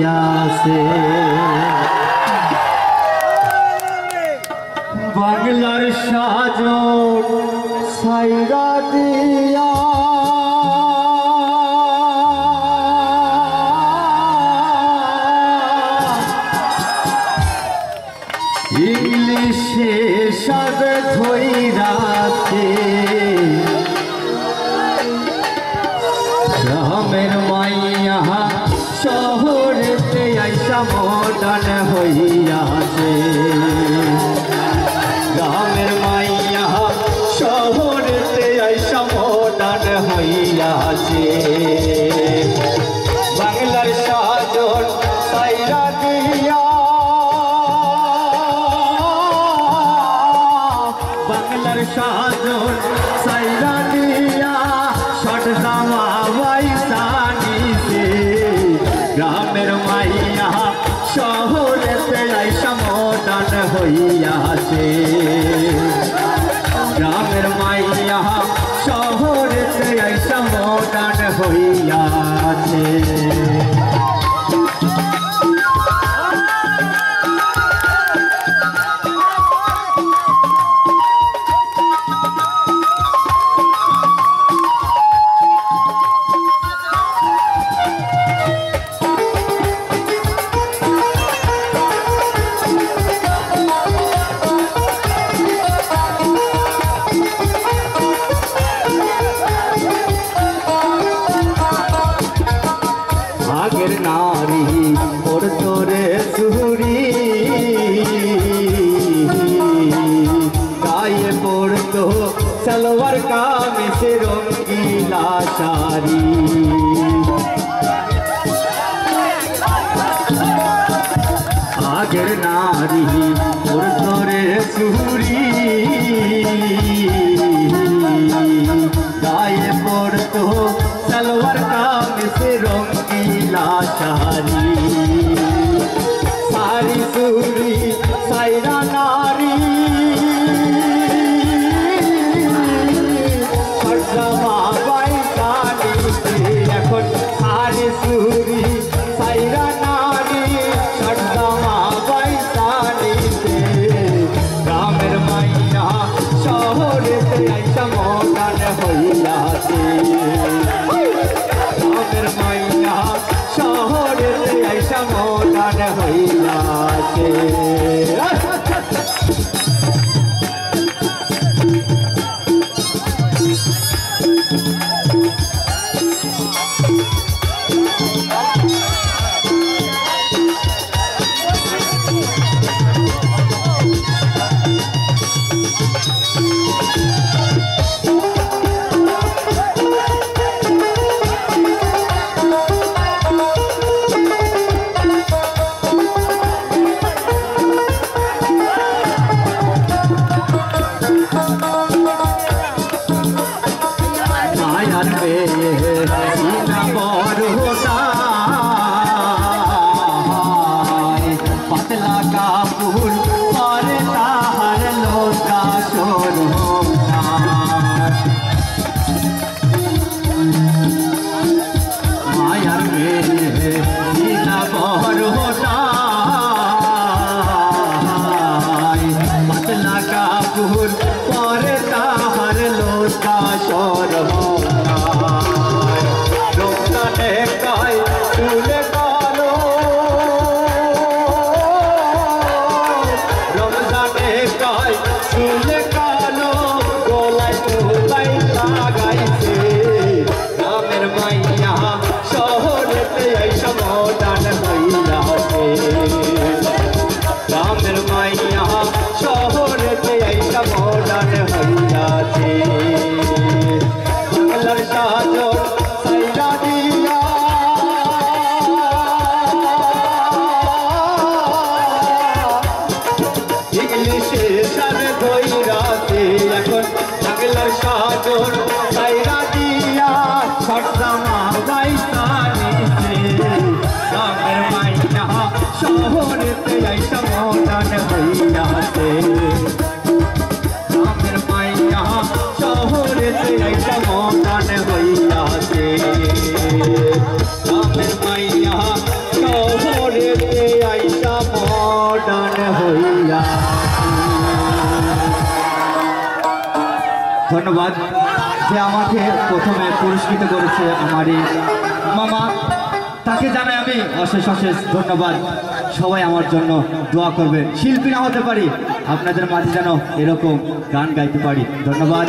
দিয়াছে বাংলার সাজন সাইরা দিয়া ইংলিশে সব ধইরাতে গ্রামের মাইয়া শহরেতে আইসা মডার্ন হইয়াছে গ্রামের মাইয়া শহরেতে আইসা মডার্ন হইয়াছে বাংলার সাজন সাইরা দিয়া বাংলার সাজন সাইরা দিয়া শট জামা বাইসা নিছে গ্রামের মাইয়া শহরেতে আইসা মডার্ন হইয়াছে গ্রামের মাইয়া শহরেতে আইসা মডার্ন হইয়াছে আগের নারী ওর তোরে সুরি গায়ে পড়তো সালোয়ার কামিজে রঙ্গিলা শাড়ি আগের নারী ওর তোরে সুরি গায়ে পড়তো সালোয়ার কামিজে রঙ্গিলা শাড়ি সারি সুরি সাইরা নারী জামা বাইসা নিছে এখন সারি সুরি সাইরা নারী জামা বাইসা নিছে গ্রামের মাইয়া শহরেতে আইসা মডার্ন হইয়াছে গ্রামের মাইয়া শহরেতে আইসা মডার্ন হইয়াছে পাতলা কাপুর পরে তাহার লোকা সরো মায়ার মেয়ে বড় পাতলা কাপুর পরে তাহার লোকা সরো রোকানে কায় তুলে কালো রমজানে কায় তুলে কালো গলায় তুলাই লাগাইছে গ্রামের মাইয়া শহরেতে আইসা মডার্ন হইয়াছে গ্রামের মাইয়া শহরেতে আইসা মডার্ন হইয়াছে বাংলার সাজন সাইরা দিয়া ইংলিশে সাবে ধইরাছে এখন বাংলার সাজন সাইরা দিয়া শট জামা বাইসা নিছে ধন্যবাদ যে আমাকে প্রথমে পুরস্কৃত করেছে আমার এই মামা, তাকে জানাই আমি অশেষ অশেষ ধন্যবাদ। সবাই আমার জন্য দোয়া করবে, শিল্পী না হতে পারি, আপনাদের মাঝে যেন এরকম গান গাইতে পারি। ধন্যবাদ।